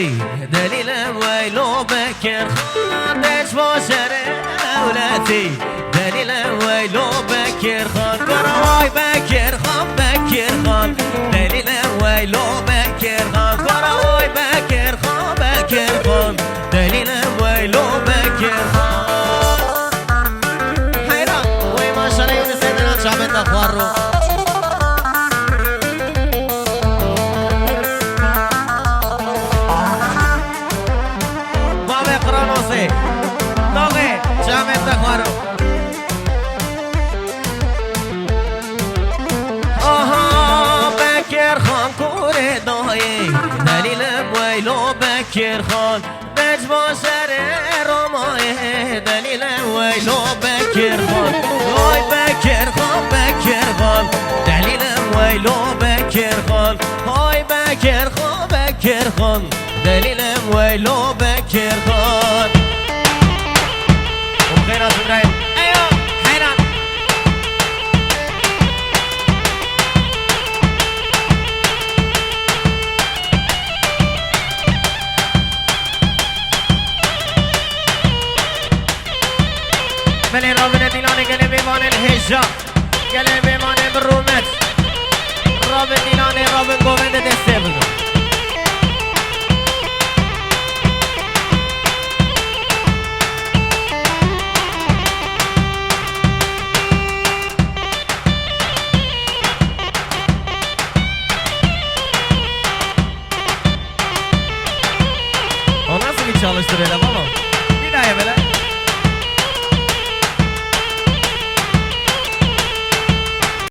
ولاتي دليل ويلو بكر خان دش باشر ولاتي دليل ويلو بكر خان قراوي بكر خان بكر خان دليل ويلو بكر خان قراوي بكر خان بكر خان دليل ويلو بكر خان حيران وي ما شاء الله يونس سيدنا شعب الدخوارو دلیل ویلو بکر خان بج باشر رومایه دلیل ویلو بکر خان وای بکر خان بکر خان دلیل ویلو بکر خان وای بکر خان بکر خان دلیل ویلو بکر خان وبخير يا ابراهيم ايوه حيران بلي رابن ديلاني قلبي مان الهجة قلبي مان بالرومات رابن ديلاني رابن قومند دستيبنا